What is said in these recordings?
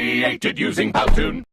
created using Powtoon.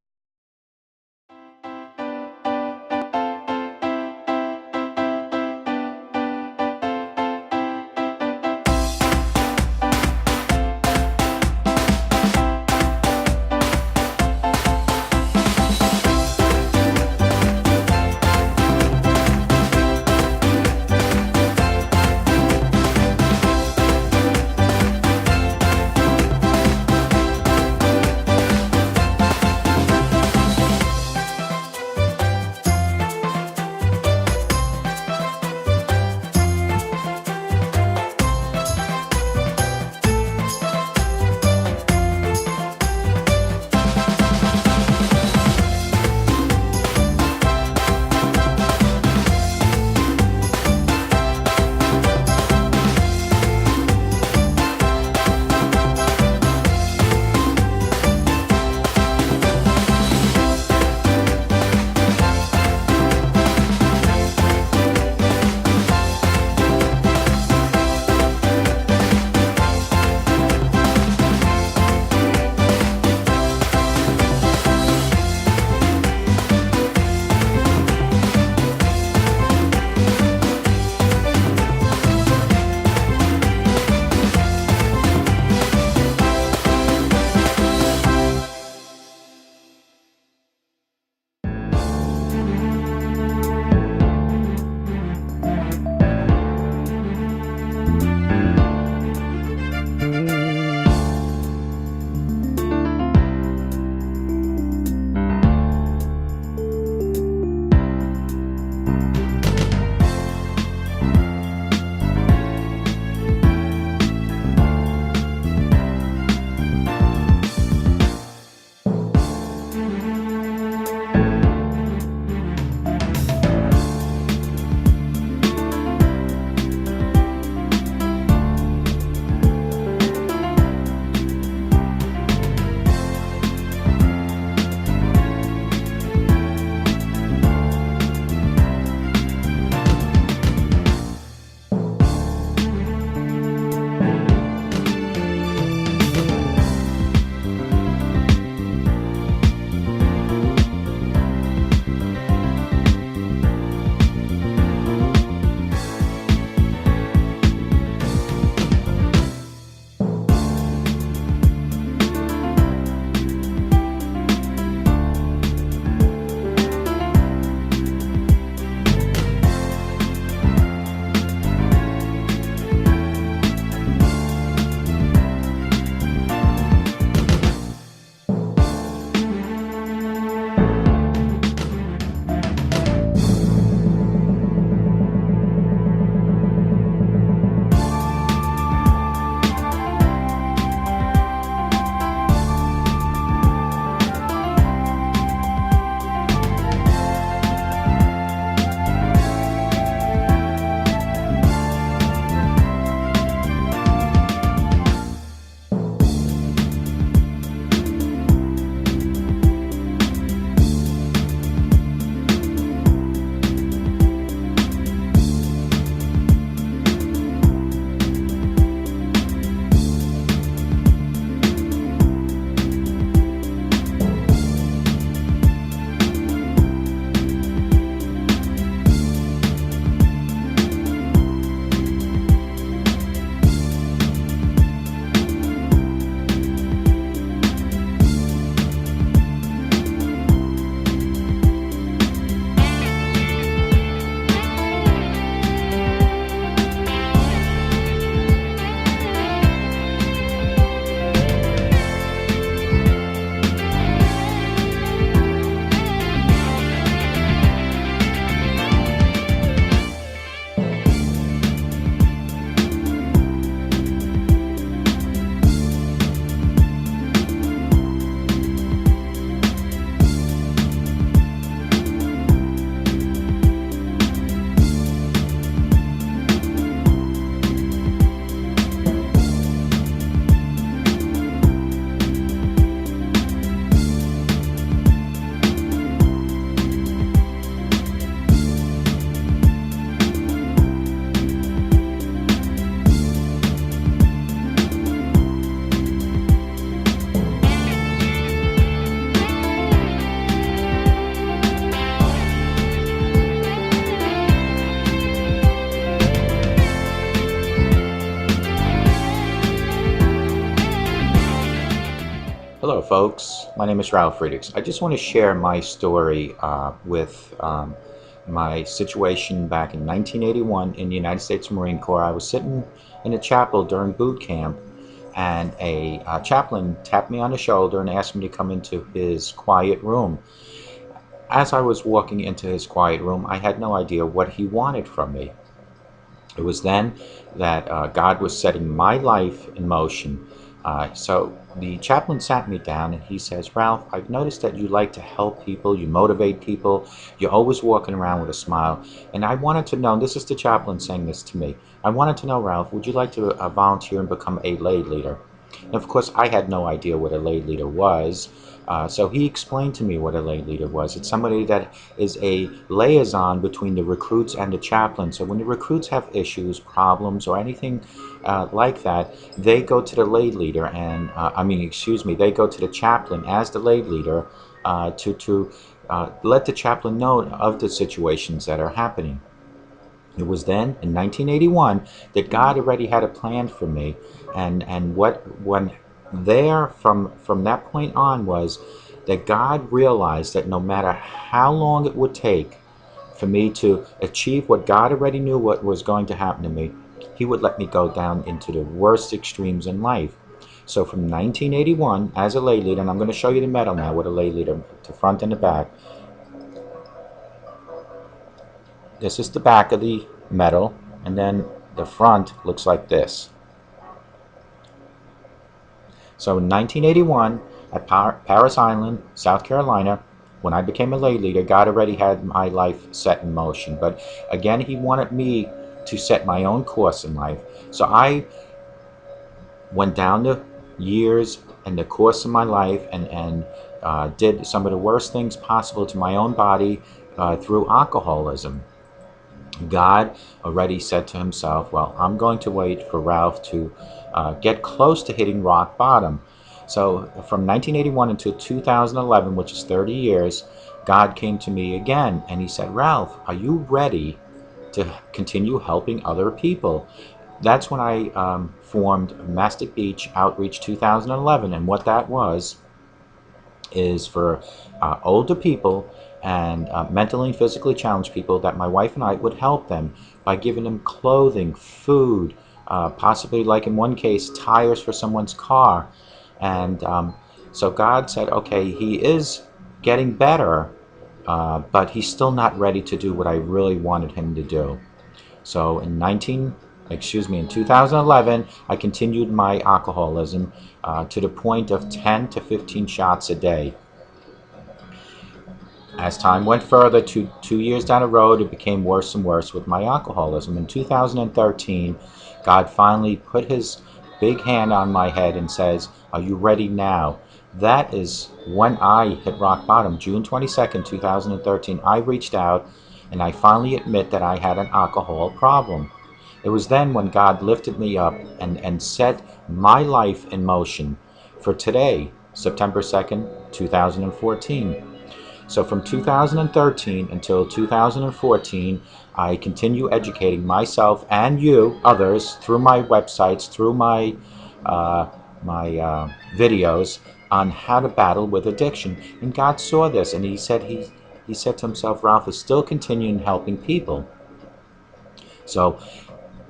folks. My name is Ralf Friedrichs. I just want to share my story with my situation back in 1981 in the United States Marine Corps. I was sitting in a chapel during boot camp, and a chaplain tapped me on the shoulder and asked me to come into his quiet room. As I was walking into his quiet room, I had no idea what he wanted from me. It was then that God was setting my life in motion. So the chaplain sat me down and he says, Ralph, I've noticed that you like to help people, you motivate people, you're always walking around with a smile. And I wanted to know, and this is the chaplain saying this to me, I wanted to know, Ralph, would you like to volunteer and become a lay leader? And of course, I had no idea what a lay leader was. So he explained to me what a lay leader was. It's somebody that is a liaison between the recruits and the chaplain. So when the recruits have issues, problems, or anything like that, they go to the lay leader, and they go to the chaplain as the lay leader to let the chaplain know of the situations that are happening. It was then in 1981 that God already had a plan for me, and when there from that point on was that God realized that no matter how long it would take for me to achieve what God already knew what was going to happen to me, He would let me go down into the worst extremes in life. So from 1981 as a lay leader, and I'm going to show you the medal now with a lay leader, the front and the back. This is the back of the medal, and then the front looks like this. So in 1981, at Paris Island, South Carolina, when I became a lay leader, God already had my life set in motion. But again, He wanted me to set my own course in life. So I went down the years and the course of my life and did some of the worst things possible to my own body through alcoholism. God already said to Himself, well, I'm going to wait for Ralph to get close to hitting rock bottom. So from 1981 until 2011, which is 30 years, God came to me again and He said, Ralph, are you ready to continue helping other people? That's when I formed Mastic Beach Outreach 2011, and what that was is for older people and mentally and physically challenged people, that my wife and I would help them by giving them clothing, food, possibly, like in one case, tires for someone's car. And so God said, okay, he is getting better, but he's still not ready to do what I really wanted him to do. So in 2011, I continued my alcoholism to the point of 10 to 15 shots a day. As time went further, 2 years down the road, it became worse and worse with my alcoholism. In 2013, God finally put His big hand on my head and says, are you ready now? That is when I hit rock bottom. June 22nd, 2013, I reached out and I finally admit that I had an alcohol problem. It was then when God lifted me up and set my life in motion for today, September 2nd, 2014. So from 2013 until 2014, I continue educating myself and you, others, through my websites, through my videos on how to battle with addiction. And God saw this, and He said to Himself, Ralph is still continuing helping people. So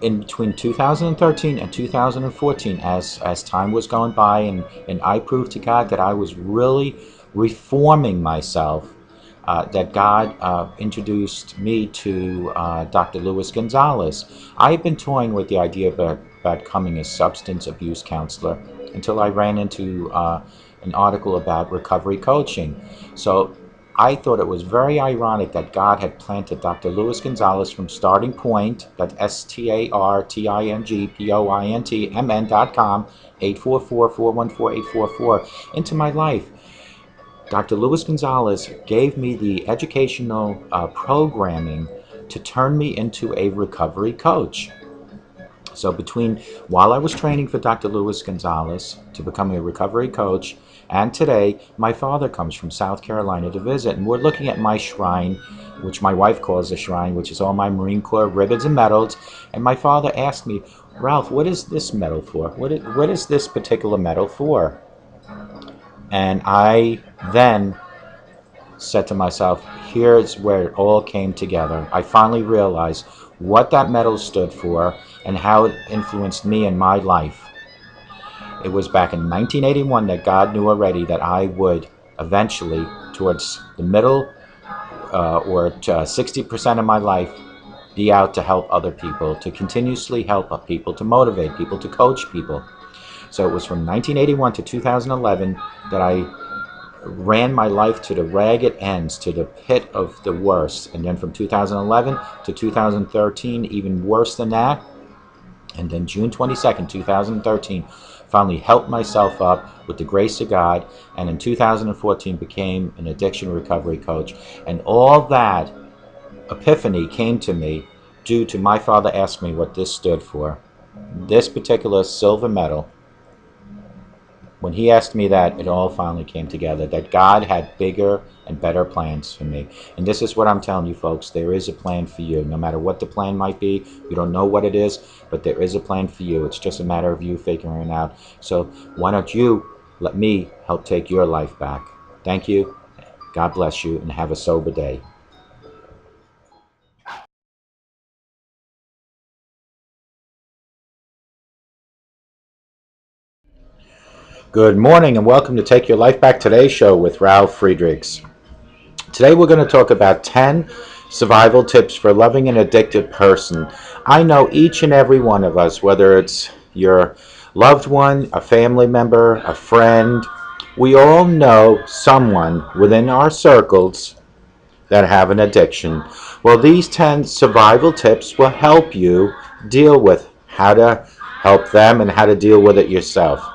in between 2013 and 2014, as time was going by, and I proved to God that I was really reforming myself, that God introduced me to Dr. Luis Gonzalez. I had been toying with the idea about becoming a substance abuse counselor until I ran into an article about recovery coaching. So I thought it was very ironic that God had planted Dr. Luis Gonzalez from Starting Point, that's StartingPointmn.com, 844-414-8444, into my life. Dr. Luis Gonzalez gave me the educational programming to turn me into a recovery coach. So while I was training for Dr. Luis Gonzalez to become a recovery coach, and today, my father comes from South Carolina to visit, and we're looking at my shrine, which my wife calls a shrine, which is all my Marine Corps ribbons and medals. And my father asked me, Ralph, what is this medal for? What is this particular medal for? And I then said to myself, here's where it all came together. I finally realized what that medal stood for and how it influenced me in my life. It was back in 1981 that God knew already that I would eventually, towards the middle or 60% of my life, be out to help other people, to continuously help people, to motivate people, to coach people. So it was from 1981 to 2011 that I ran my life to the ragged ends, to the pit of the worst. And then from 2011 to 2013, even worse than that. And then June 22nd, 2013, finally helped myself up with the grace of God. And in 2014 became an addiction recovery coach. And all that epiphany came to me due to my father asking me what this stood for. This particular silver medal. When he asked me that, it all finally came together, that God had bigger and better plans for me. And this is what I'm telling you, folks. There is a plan for you. No matter what the plan might be, you don't know what it is, but there is a plan for you. It's just a matter of you figuring it out. So why don't you let me help take your life back? Thank you. God bless you, and have a sober day. Good morning, and welcome to Take Your Life Back Today show with Ralf Friedrichs. Today we're going to talk about 10 survival tips for loving an addicted person. I know each and every one of us, whether it's your loved one, a family member, a friend, we all know someone within our circles that have an addiction. Well, these 10 survival tips will help you deal with how to help them and how to deal with it yourself.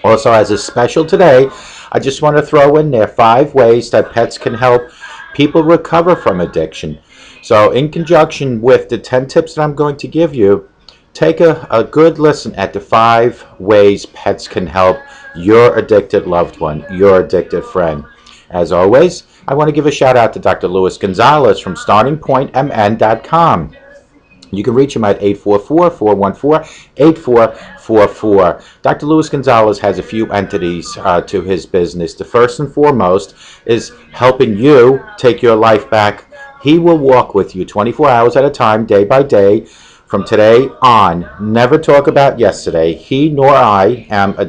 Also, as a special today, I just want to throw in there 5 ways that pets can help people recover from addiction. So in conjunction with the 10 tips that I'm going to give you, take a good listen at the 5 ways pets can help your addicted loved one, your addicted friend. As always, I want to give a shout out to Dr. Luis Gonzalez from StartingPointMN.com. You can reach him at 844-414-8444. Dr. Luis Gonzalez has a few entities to his business. The first and foremost is helping you take your life back. He will walk with you 24 hours at a time, day by day, from today on. Never talk about yesterday. He nor I am are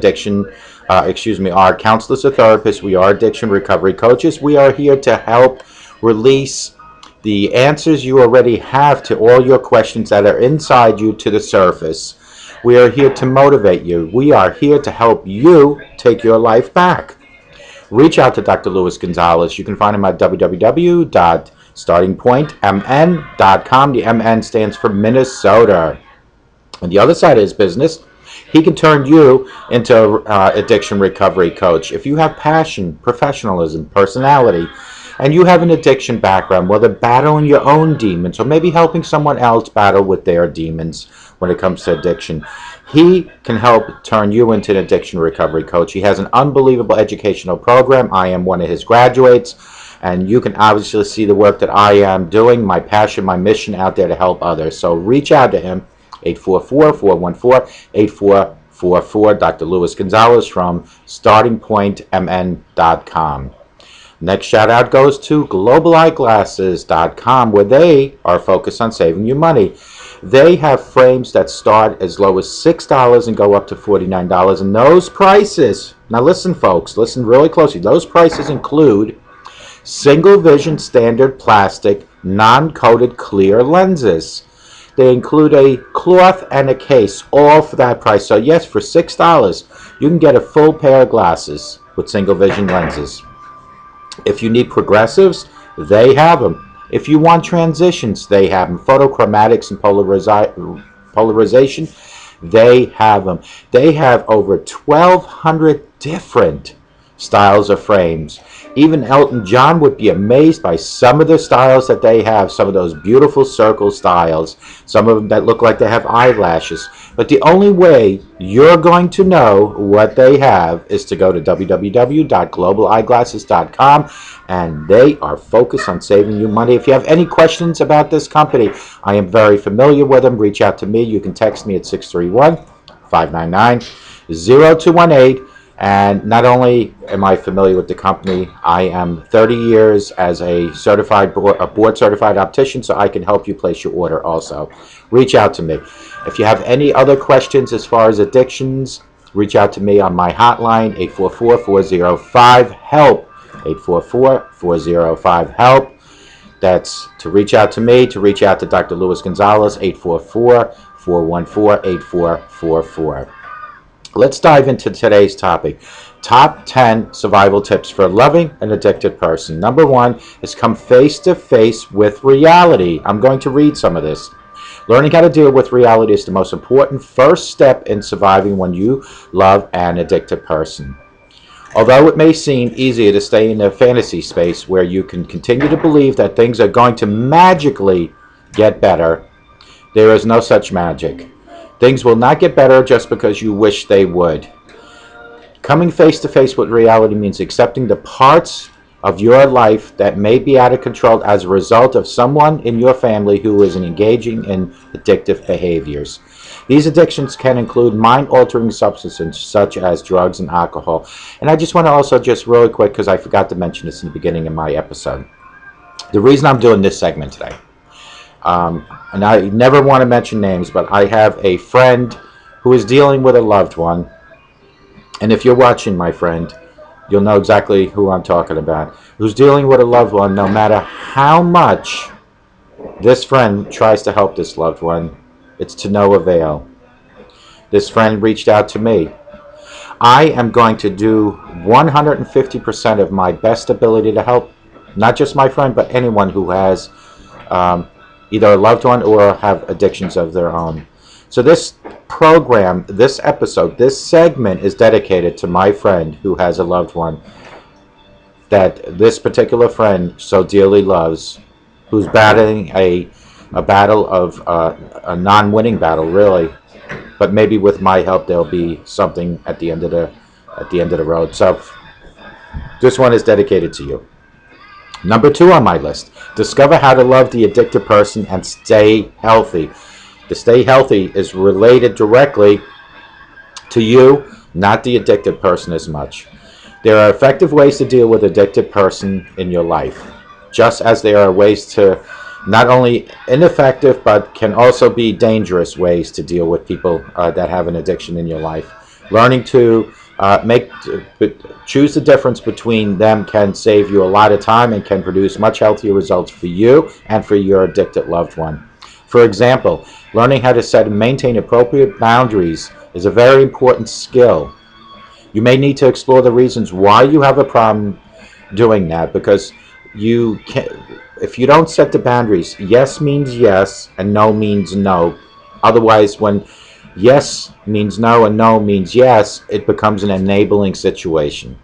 counselors or therapists. We are addiction recovery coaches. We are here to help release the answers you already have to all your questions that are inside you to the surface. We are here to motivate you. We are here to help you take your life back. Reach out to Dr. Luis Gonzalez. You can find him at www.startingpointmn.com. The MN stands for Minnesota. On the other side of his business, he can turn you into an addiction recovery coach. If you have passion, professionalism, personality, and you have an addiction background, whether battling your own demons or maybe helping someone else battle with their demons when it comes to addiction, he can help turn you into an addiction recovery coach. He has an unbelievable educational program. I am one of his graduates, and you can obviously see the work that I am doing, my passion, my mission out there to help others. So reach out to him, 844-414-8444, Dr. Luis Gonzalez from StartingPointMN.com. Next shout out goes to GlobalEyeglasses.com, where they are focused on saving you money. They have frames that start as low as $6 and go up to $49. And those prices, now listen folks, listen really closely, those prices include single vision standard plastic, non-coated clear lenses. They include a cloth and a case, all for that price. So yes, for $6, you can get a full pair of glasses with single vision lenses. If you need progressives, they have them. If you want transitions, they have them. Photochromatics and polarization, they have them. They have over 1,200 different styles of frames. Even Elton John would be amazed by some of the styles that they have, some of those beautiful circle styles, some of them that look like they have eyelashes. But the only way you're going to know what they have is to go to www.globaleyeglasses.com, and they are focused on saving you money. If you have any questions about this company, I am very familiar with them. Reach out to me. You can text me at 631-599-0218. And not only am I familiar with the company, I am 30 years as a board certified optician, so I can help you place your order also. Reach out to me. If you have any other questions as far as addictions, reach out to me on my hotline, 844-405-HELP, 844-405-HELP. That's to reach out to me, to reach out to Dr. Luis Gonzalez, 844-414-8444. Let's dive into today's topic. Top 10 survival tips for a loving an addicted person. Number 1 is come face to face with reality. I'm going to read some of this. Learning how to deal with reality is the most important first step in surviving when you love an addicted person. Although it may seem easier to stay in a fantasy space where you can continue to believe that things are going to magically get better, there is no such magic. Things will not get better just because you wish they would. Coming face to face with reality means accepting the parts of your life that may be out of control as a result of someone in your family who is engaging in addictive behaviors. These addictions can include mind-altering substances such as drugs and alcohol. And I just want to also just really quick, because I forgot to mention this in the beginning of my episode. The reason I'm doing this segment today, and I never want to mention names, but I have a friend who is dealing with a loved one. And if you're watching, my friend, you'll know exactly who I'm talking about. Who's dealing with a loved one, no matter how much this friend tries to help this loved one, it's to no avail. This friend reached out to me. I am going to do 150% of my best ability to help, not just my friend, but anyone who has either a loved one or have addictions of their own. So this program, this episode, this segment is dedicated to my friend who has a loved one that this particular friend so dearly loves, who's battling a battle of a non-winning battle, really. But maybe with my help, there'll be something at the end of the road. So this one is dedicated to you. Number 2 on my list: discover how to love the addicted person and stay healthy. The stay healthy is related directly to you, not the addicted person as much. There are effective ways to deal with an addicted person in your life, just as there are ways to not only ineffective but can also be dangerous ways to deal with people that have an addiction in your life. Learning to choose the difference between them can save you a lot of time and can produce much healthier results for you and for your addicted loved one. For example, learning how to set and maintain appropriate boundaries is a very important skill. You may need to explore the reasons why you have a problem doing that, because if you don't set the boundaries, yes means yes and no means no. Otherwise, when yes means no and no means yes, it becomes an enabling situation.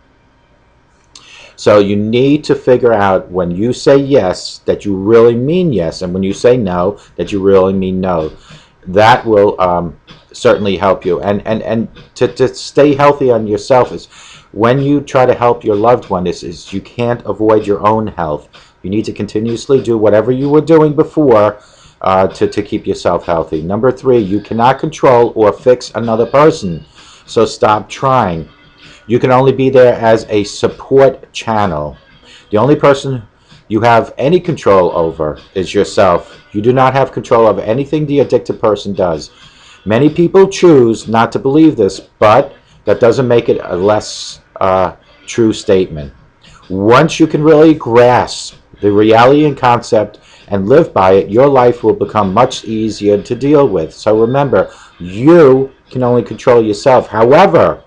So you need to figure out when you say yes that you really mean yes, and when you say no that you really mean no. That will certainly help you. And to stay healthy on yourself is when you try to help your loved one is you can't avoid your own health. You need to continuously do whatever you were doing before to keep yourself healthy. Number 3, you cannot control or fix another person, so stop trying. You can only be there as a support channel. The only person you have any control over is yourself. You do not have control over anything the addicted person does. Many people choose not to believe this, but that doesn't make it a less true statement. Once you can really grasp the reality and concept and live by it, your life will become much easier to deal with. So remember, you can only control yourself. However,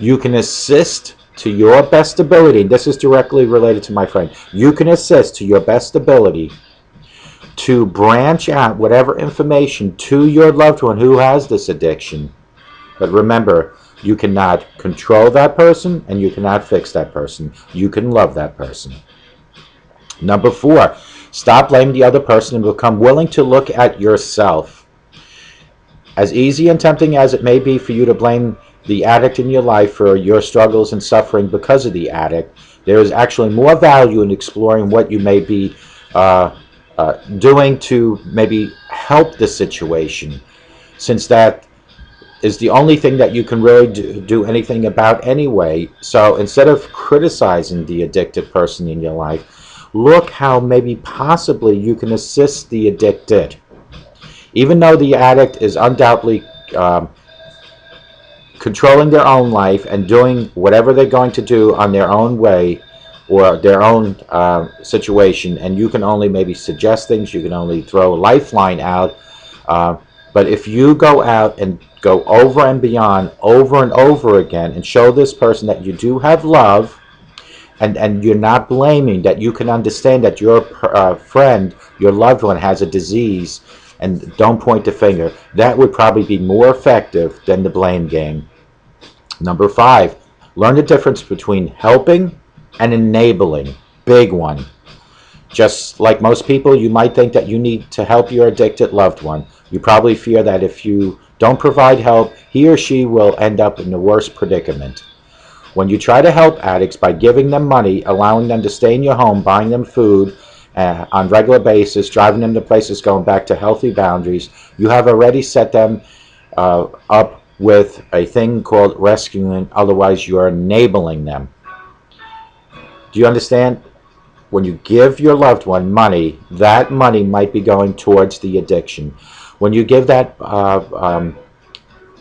you can assist to your best ability. This is directly related to my friend. You can assist to your best ability to branch out whatever information to your loved one who has this addiction. But remember, you cannot control that person and you cannot fix that person. You can love that person. Number 4, stop blaming the other person and become willing to look at yourself. As easy and tempting as it may be for you to blame the addict in your life for your struggles and suffering because of the addict, there is actually more value in exploring what you may be doing to maybe help the situation, since that is the only thing that you can really do anything about anyway. So instead of criticizing the addicted person in your life, look how maybe possibly you can assist the addicted. Even though the addict is undoubtedly controlling their own life and doing whatever they're going to do on their own way or their own situation, and you can only maybe suggest things, you can only throw a lifeline out. But if you go out and go over and beyond over and over again and show this person that you do have love, and you're not blaming, that you can understand that your friend, your loved one has a disease, and don't point the finger, that would probably be more effective than the blame game. Number 5, learn the difference between helping and enabling. Big one. Just like most people, you might think that you need to help your addicted loved one. You probably fear that if you don't provide help, he or she will end up in the worst predicament. When you try to help addicts by giving them money, allowing them to stay in your home, buying them food on regular basis, driving them to places, going back to healthy boundaries, you have already set them up with a thing called rescuing. Otherwise, you are enabling them. Do you understand? When you give your loved one money, that money might be going towards the addiction. When you give that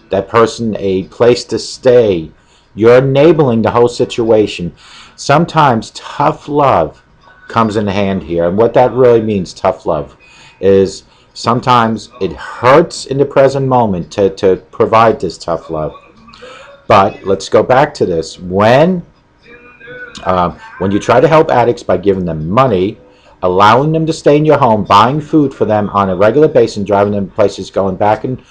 that person a place to stay, you're enabling the whole situation. Sometimes tough love comes in hand here, and what that really means, tough love, is sometimes it hurts in the present moment to provide this tough love. But let's go back to this. When you try to help addicts by giving them money, allowing them to stay in your home, buying food for them on a regular basis, and driving them places, going back and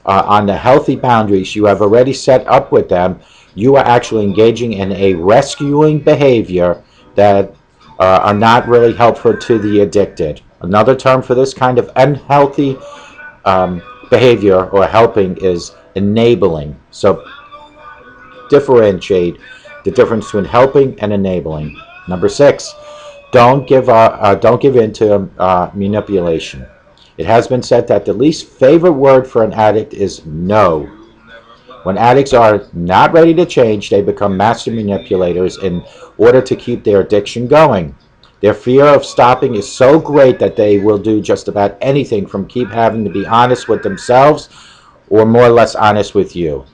on the healthy boundaries you have already set up with them, you are actually engaging in a rescuing behavior that are not really helpful to the addicted. Another term for this kind of unhealthy behavior or helping is enabling. So differentiate the difference between helping and enabling. Number 6, don't give in to manipulation. It has been said that the least favorite word for an addict is no. When addicts are not ready to change, they become master manipulators in order to keep their addiction going. Their fear of stopping is so great that they will do just about anything, from keep having to be honest with themselves or more or less honest with you.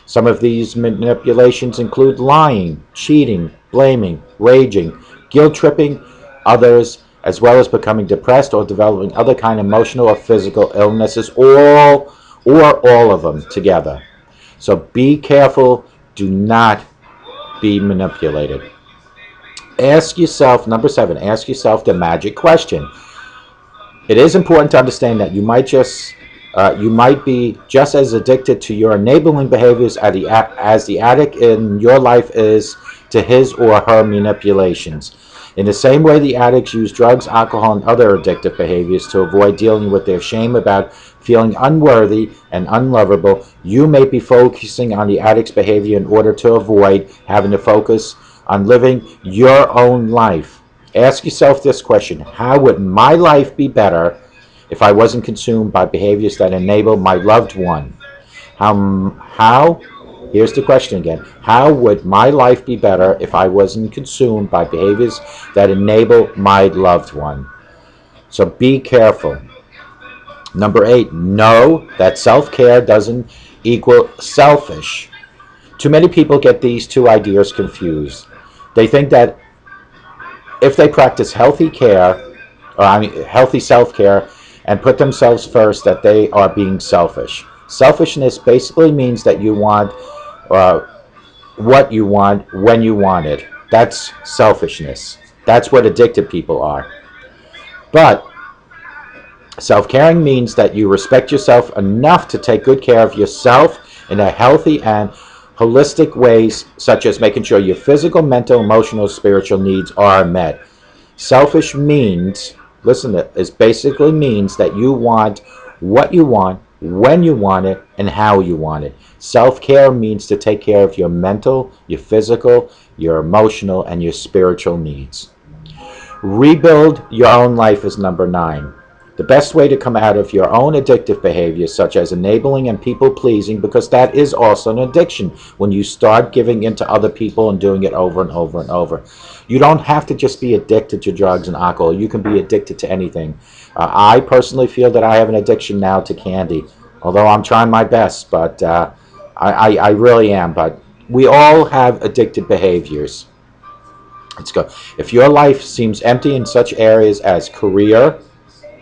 Some of these manipulations include lying, cheating, blaming, raging, guilt-tripping others, as well as becoming depressed or developing other kind of emotional or physical illnesses, or all of them together. So be careful. Do not be manipulated. Ask yourself, number 7, ask yourself the magic question. It is important to understand that you might be just as addicted to your enabling behaviors as the addict in your life is to his or her manipulations. In the same way the addicts use drugs, alcohol, and other addictive behaviors to avoid dealing with their shame about feeling unworthy and unlovable, you may be focusing on the addict's behavior in order to avoid having to focus on living your own life. Ask yourself this question: how would my life be better if I wasn't consumed by behaviors that enable my loved one? Here's the question again. How would my life be better if I wasn't consumed by behaviors that enable my loved one? So be careful. Number 8, know that self-care doesn't equal selfish. Too many people get these two ideas confused. They think that if they practice healthy self-care and put themselves first, that they are being selfish. Selfishness basically means that you want what you want when you want it. That's selfishness. That's what addicted people are. But self-caring means that you respect yourself enough to take good care of yourself in a healthy and holistic ways, such as making sure your physical, mental, emotional, spiritual needs are met. Selfish means, listen to this, basically means that you want what you want, when you want it, and how you want it. Self-care means to take care of your mental, your physical, your emotional, and your spiritual needs. Rebuild your own life is number 9. The best way to come out of your own addictive behaviors, such as enabling and people-pleasing, because that is also an addiction when you start giving into other people and doing it over and over and over. You don't have to just be addicted to drugs and alcohol. You can be addicted to anything. I personally feel that I have an addiction now to candy, although I'm trying my best, but I really am. But we all have addicted behaviors. Let's go. If your life seems empty in such areas as career,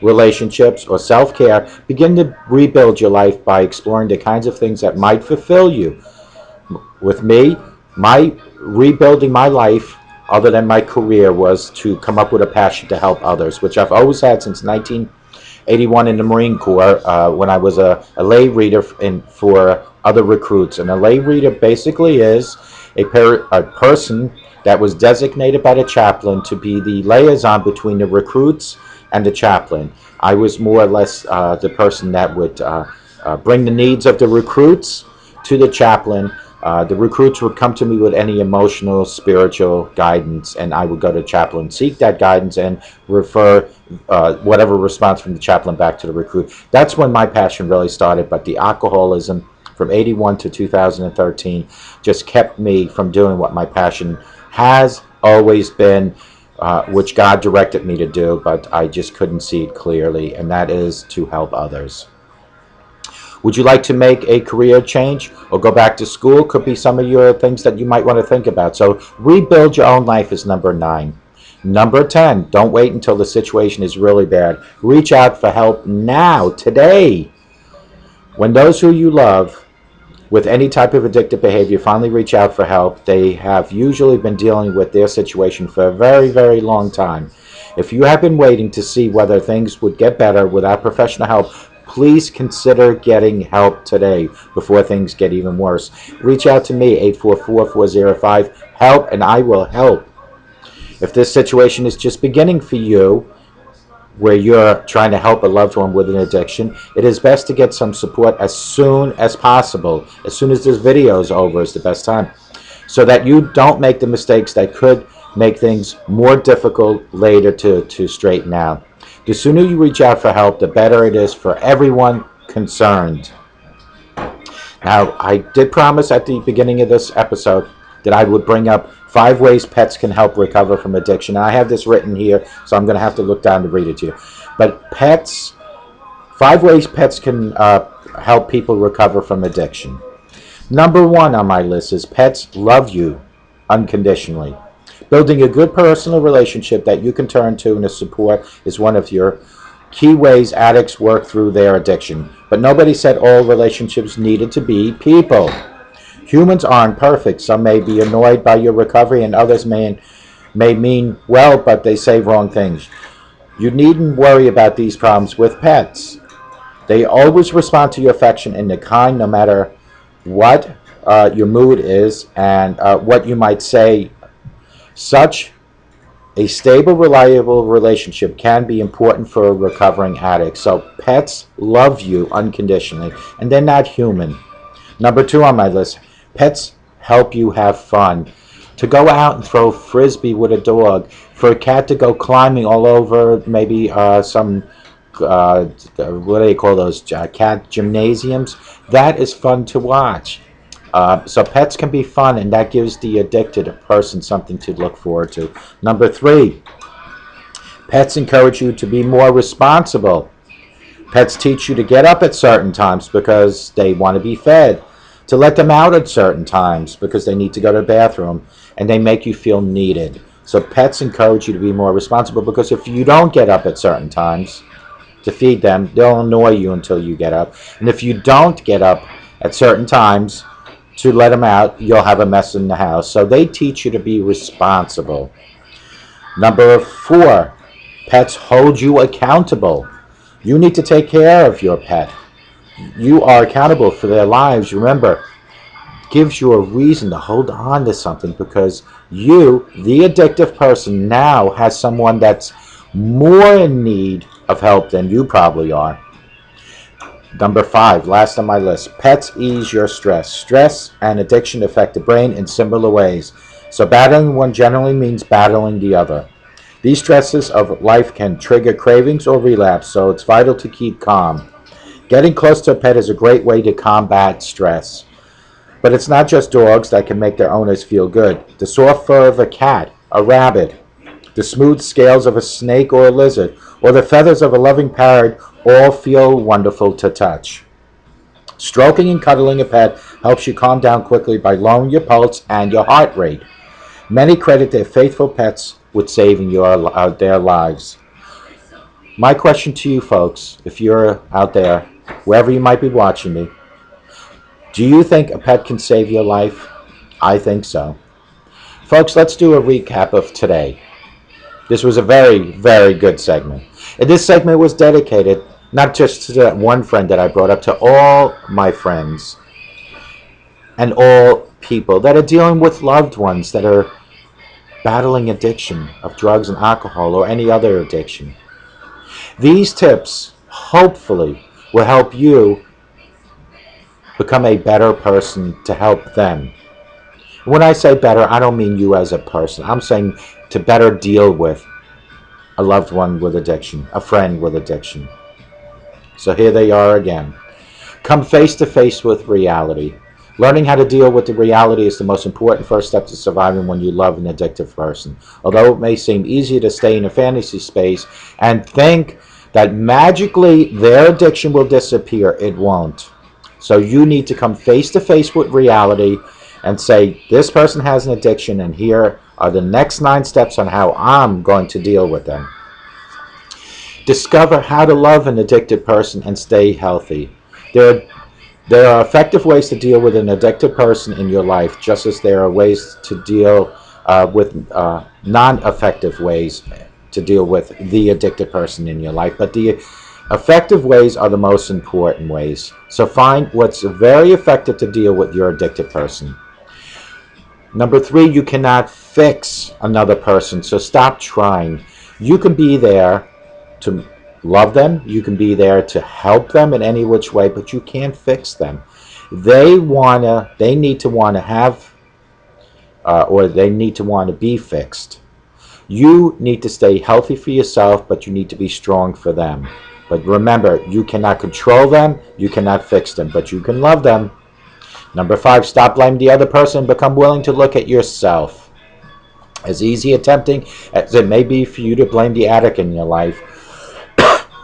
relationships, or self-care, begin to rebuild your life by exploring the kinds of things that might fulfill you. With me, my rebuilding my life, other than my career, was to come up with a passion to help others, which I've always had since 1981 in the Marine Corps, when I was a lay reader for other recruits. And a lay reader basically is a person that was designated by the chaplain to be the liaison between the recruits and the chaplain. I was more or less the person that would bring the needs of the recruits to the chaplain. The recruits would come to me with any emotional, spiritual guidance, and I would go to the chaplain, seek that guidance, and refer whatever response from the chaplain back to the recruit. That's when my passion really started, but the alcoholism from 81 to 2013 just kept me from doing what my passion has always been, which God directed me to do, but I just couldn't see it clearly, and that is to help others. Would you like to make a career change or go back to school? Could be some of your things that you might want to think about. So rebuild your own life is number 9. Number 10, don't wait until the situation is really bad. Reach out for help now, today. When those who you love with any type of addictive behavior finally reach out for help, they have usually been dealing with their situation for a very, very long time. If you have been waiting to see whether things would get better without professional help, please consider getting help today before things get even worse. Reach out to me, 844-405-HELP, and I will help. If this situation is just beginning for you, where you're trying to help a loved one with an addiction, it is best to get some support as soon as possible. As soon as this video is over is the best time, so that you don't make the mistakes that could make things more difficult later to straighten out. The sooner you reach out for help, the better it is for everyone concerned. Now, I did promise at the beginning of this episode that I would bring up 5 ways pets can help recover from addiction. I have this written here, so I'm going to have to look down to read it to you. But 5 ways pets can help people recover from addiction. Number 1 on my list is pets love you unconditionally. Building a good personal relationship that you can turn to and support is one of your key ways addicts work through their addiction. But nobody said all relationships needed to be people. Humans aren't perfect. Some may be annoyed by your recovery, and others may mean well, but they say wrong things. You needn't worry about these problems with pets. They always respond to your affection in the kind, no matter what your mood is and what you might say. Such a stable, reliable relationship can be important for a recovering addict. So pets love you unconditionally, and they're not human. Number 2 on my list, pets help you have fun. To go out and throw frisbee with a dog, for a cat to go climbing all over maybe some, what do they call those, cat gymnasiums, that is fun to watch. So pets can be fun, and that gives the addicted person something to look forward to. Number 3, pets encourage you to be more responsible. Pets teach you to get up at certain times because they want to be fed, to let them out at certain times because they need to go to the bathroom, and they make you feel needed. So pets encourage you to be more responsible, because if you don't get up at certain times to feed them, they'll annoy you until you get up. And if you don't get up at certain times to let them out, you'll have a mess in the house. So they teach you to be responsible. Number 4, pets hold you accountable. You need to take care of your pet. You are accountable for their lives. Remember, it gives you a reason to hold on to something, because you, the addictive person, now has someone that's more in need of help than you probably are. Number 5, last on my list, pets ease your stress. Stress and addiction affect the brain in similar ways. So battling one generally means battling the other. These stresses of life can trigger cravings or relapse, so it's vital to keep calm. Getting close to a pet is a great way to combat stress. But it's not just dogs that can make their owners feel good. The soft fur of a cat, a rabbit, the smooth scales of a snake or a lizard, or the feathers of a loving parrot all feel wonderful to touch. Stroking and cuddling a pet helps you calm down quickly by lowering your pulse and your heart rate. Many credit their faithful pets with saving their lives. My question to you folks, if you're out there, wherever you might be watching me, do you think a pet can save your life? I think so. Folks, let's do a recap of today. This was a very, very good segment. And this segment was dedicated not just to that one friend that I brought up, to all my friends and all people that are dealing with loved ones that are battling addiction of drugs and alcohol or any other addiction. These tips, hopefully, will help you become a better person to help them. When I say better, I don't mean you as a person. I'm saying to better deal with a loved one with addiction, a friend with addiction. So here they are again. Come face to face with reality. Learning how to deal with the reality is the most important first step to surviving when you love an addictive person. Although it may seem easier to stay in a fantasy space and think that magically their addiction will disappear, it won't. So you need to come face to face with reality and say, this person has an addiction, and here are the next 9 steps on how I'm going to deal with them. Discover how to love an addicted person and stay healthy. There are effective ways to deal with an addicted person in your life, just as there are ways to deal with non-effective ways to deal with the addicted person in your life. But the effective ways are the most important ways. So find what's very effective to deal with your addicted person. Number 3, you cannot fix another person, so stop trying. You can be there to love them, you can be there to help them in any which way, but you can't fix them. They need to want to have, or they need to want to be fixed. You need to stay healthy for yourself, but you need to be strong for them. But remember, you cannot control them, you cannot fix them, but you can love them. Number 5, stop blaming the other person and become willing to look at yourself. As easy and tempting as it may be for you to blame the addict in your life,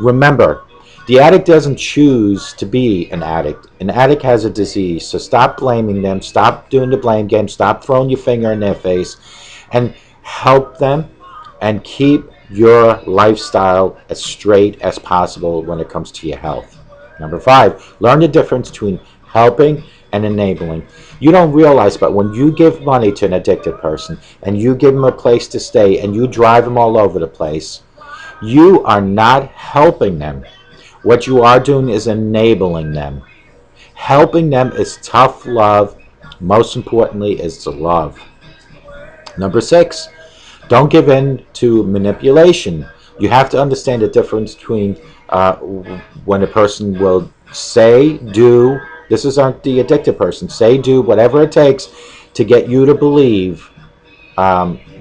remember, the addict doesn't choose to be an addict. An addict has a disease, so stop blaming them, stop doing the blame game, stop throwing your finger in their face, and help them and keep your lifestyle as straight as possible when it comes to your health. Number 5, learn the difference between helping and enabling. You don't realize, but when you give money to an addicted person and you give them a place to stay and you drive them all over the place, you are not helping them. What you are doing is enabling them. Helping them is tough love. Most importantly is to love. Number 6, don't give in to manipulation. You have to understand the difference between when a person will say, do, this is the addicted person, say, do whatever it takes to get you to believe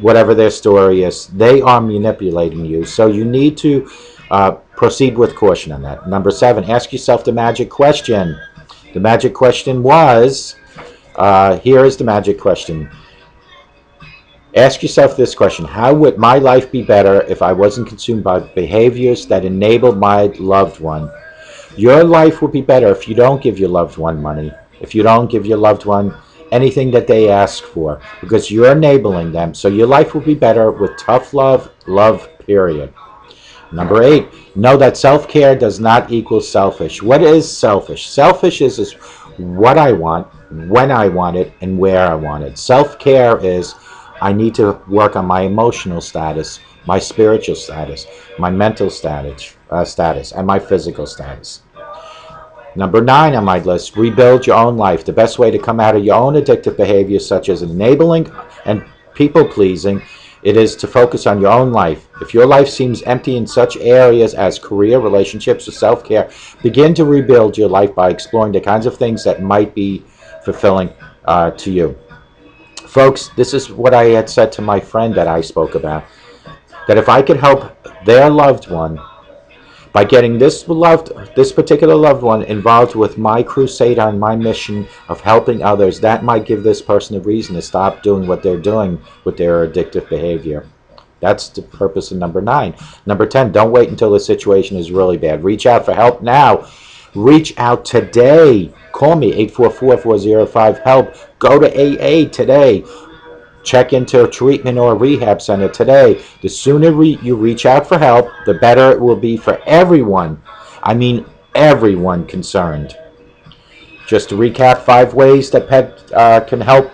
whatever their story is. They are manipulating you, so you need to proceed with caution on that. Number 7, ask yourself the magic question. The magic question was, here is the magic question. Ask yourself this question: how would my life be better if I wasn't consumed by behaviors that enable my loved one? Your life would be better if you don't give your loved one money, if you don't give your loved one anything that they ask for, because you're enabling them. So your life will be better with tough love, period. Number 8, know that self-care does not equal selfish. What is selfish? Selfish is what I want, when I want it, and where I want it. Self-care is I need to work on my emotional status, my spiritual status, my mental status, and my physical status. Number 9 on my list, rebuild your own life. The best way to come out of your own addictive behaviors, such as enabling and people-pleasing, it is to focus on your own life. If your life seems empty in such areas as career, relationships, or self-care, begin to rebuild your life by exploring the kinds of things that might be fulfilling to you. Folks, this is what I had said to my friend that I spoke about. that if I could help their loved one by getting this particular loved one involved with my crusade on my mission of helping others, that might give this person a reason to stop doing what they're doing with their addictive behavior. That's the purpose of number 9. Number 10, don't wait until the situation is really bad. Reach out for help now. Reach out today. Call me, 844-405-HELP. Go to AA today. Check into a treatment or a rehab center today. The sooner you reach out for help, the better it will be for everyone. I mean everyone concerned. Just to recap, 5 ways that can help.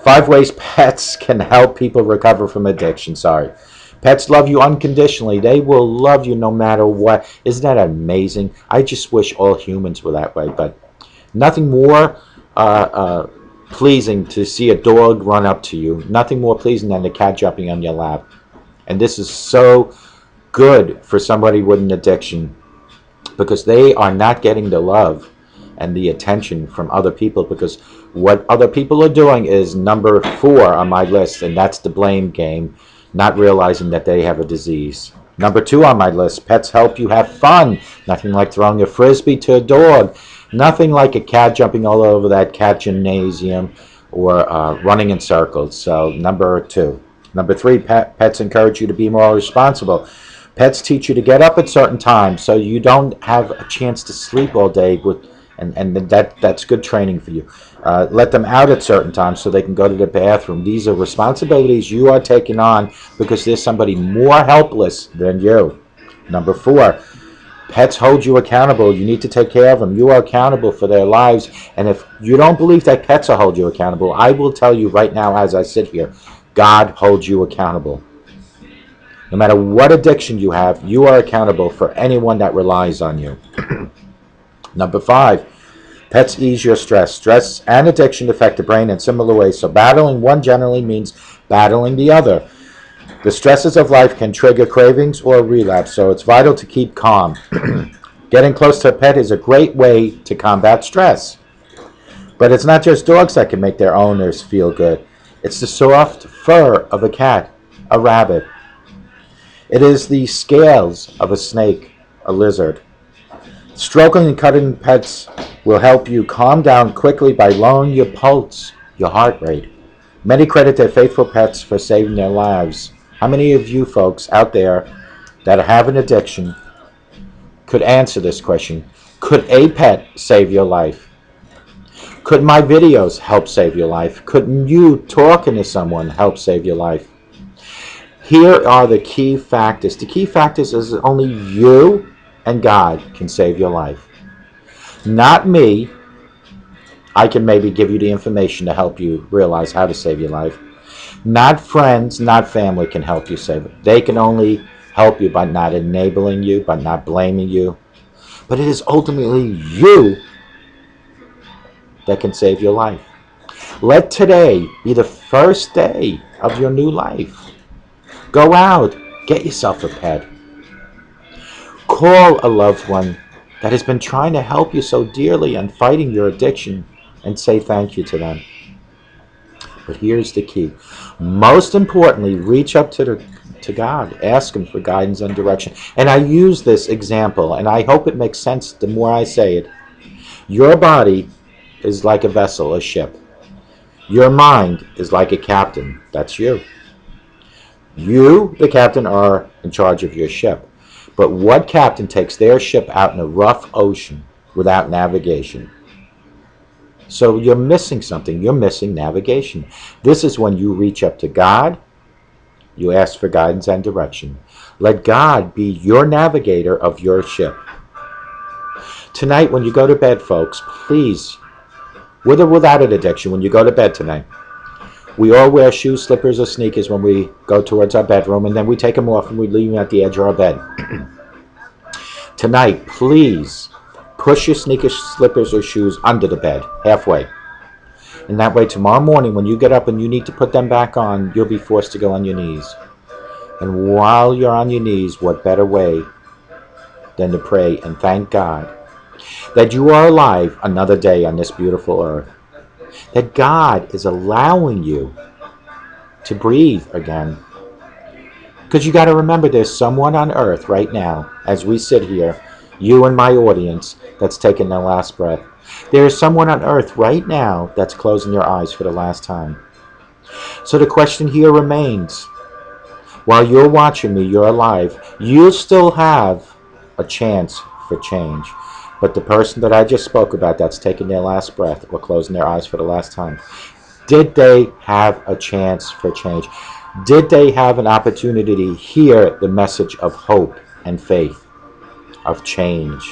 5 ways pets can help people recover from addiction. Sorry. Pets love you unconditionally. They will love you no matter what. Isn't that amazing? I just wish all humans were that way. But nothing more pleasing to see a dog run up to you. Nothing more pleasing than a cat jumping on your lap. And this is so good for somebody with an addiction, because they are not getting the love and the attention from other people, because what other people are doing is number 4 on my list, and that's the blame game, not realizing that they have a disease. Number 2 on my list, pets help you have fun. Nothing like throwing a frisbee to a dog. Nothing like a cat jumping all over that cat gymnasium or running in circles. So number 2. Number 3, pets encourage you to be more responsible. Pets teach you to get up at certain times so you don't have a chance to sleep all day, and that's good training for you. Let them out at certain times so they can go to the bathroom. These are responsibilities you are taking on because there's somebody more helpless than you. Number 4, pets hold you accountable. You need to take care of them. You are accountable for their lives. And if you don't believe that pets will hold you accountable, I will tell you right now as I sit here, God holds you accountable. No matter what addiction you have, you are accountable for anyone that relies on you. Number 5, pets ease your stress. Stress and addiction affect the brain in similar ways, so battling one generally means battling the other. The stresses of life can trigger cravings or relapse, so it's vital to keep calm. Getting close to a pet is a great way to combat stress. But it's not just dogs that can make their owners feel good. It's the soft fur of a cat, a rabbit. It is the scales of a snake, a lizard. Stroking and cutting pets will help you calm down quickly by lowering your pulse, your heart rate. Many credit their faithful pets for saving their lives. How many of you folks out there that have an addiction could answer this question? Could a pet save your life? Could my videos help save your life? Could you talking to someone help save your life? Here are the key factors. The key factors is that only you and God can save your life. Not me. I can maybe give you the information to help you realize how to save your life. Not friends, not family can help you save it. They can only help you by not enabling you, by not blaming you. But it is ultimately you that can save your life. Let today be the first day of your new life. Go out, get yourself a pet. Call a loved one that has been trying to help you so dearly and fighting your addiction, and say thank you to them. But here's the key. Most importantly, reach up to God. Ask Him for guidance and direction. And I use this example, and I hope it makes sense the more I say it. Your body is like a vessel, a ship. Your mind is like a captain. That's you. You, the captain, are in charge of your ship. But what captain takes their ship out in a rough ocean without navigation? So you're missing something. You're missing navigation. This is when you reach up to God. You ask for guidance and direction. Let God be your navigator of your ship. Tonight, when you go to bed, folks, please, with or without an addiction, when you go to bed tonight, we all wear shoes, slippers, or sneakers when we go towards our bedroom, and then we take them off and we leave them at the edge of our bed. Tonight, please push your sneakers, slippers, or shoes under the bed, halfway. And that way, tomorrow morning, when you get up and you need to put them back on, you'll be forced to go on your knees. And while you're on your knees, what better way than to pray and thank God that you are alive another day on this beautiful earth. That God is allowing you to breathe again. Because you got to remember, there's someone on earth right now, as we sit here, you and my audience, that's taking their last breath. There is someone on earth right now that's closing their eyes for the last time. So the question here remains, while you're watching me, you're alive, you still have a chance for change. But the person that I just spoke about that's taking their last breath or closing their eyes for the last time, did they have a chance for change? Did they have an opportunity to hear the message of hope and faith, of change?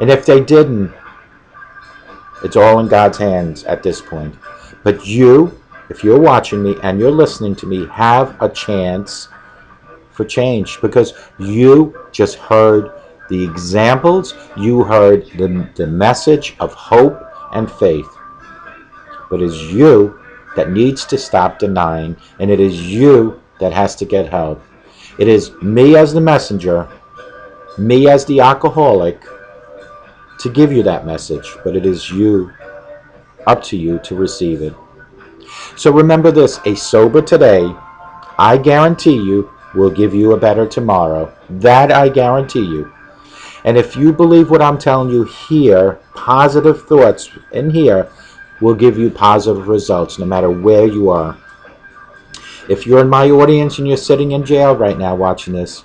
And if they didn't, it's all in God's hands at this point. But you, if you're watching me and you're listening to me, have a chance for change, because you just heard the examples, you heard the message of hope and faith. But it's you that needs to stop denying, and it is you that has to get help. It is me as the messenger, me as the alcoholic, to give you that message, but it is you, up to you to receive it. So remember this, a sober today, I guarantee you, will give you a better tomorrow. That I guarantee you. And if you believe what I'm telling you here, positive thoughts in here will give you positive results no matter where you are. If you're in my audience and you're sitting in jail right now watching this,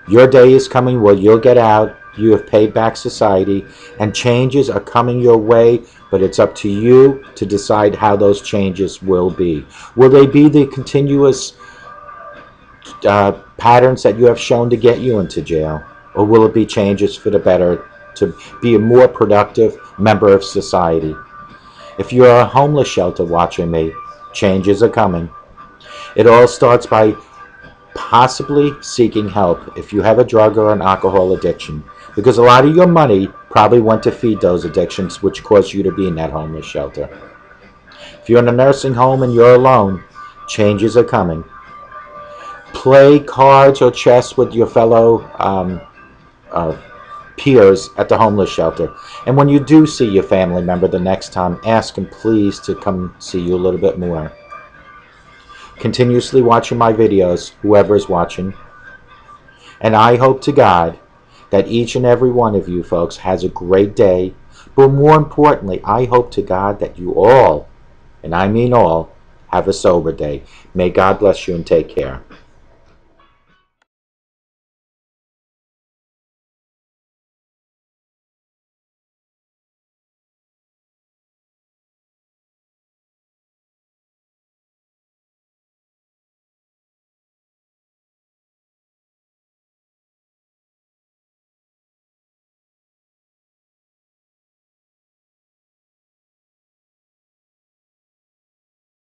your day is coming where you'll get out, you have paid back society, and changes are coming your way, but it's up to you to decide how those changes will be. Will they be the continuous patterns that you have shown to get you into jail? Or will it be changes for the better to be a more productive member of society? If you're a homeless shelter watching me, changes are coming. It all starts by possibly seeking help if you have a drug or an alcohol addiction, because a lot of your money probably went to feed those addictions, which caused you to be in that homeless shelter. If you're in a nursing home and you're alone, changes are coming. Play cards or chess with your fellow peers at the homeless shelter. And when you do see your family member the next time, ask them please to come see you a little bit more. Continuously watching my videos, whoever is watching. And I hope to God that each and every one of you folks has a great day. But more importantly, I hope to God that you all, and I mean all, have a sober day. May God bless you and take care.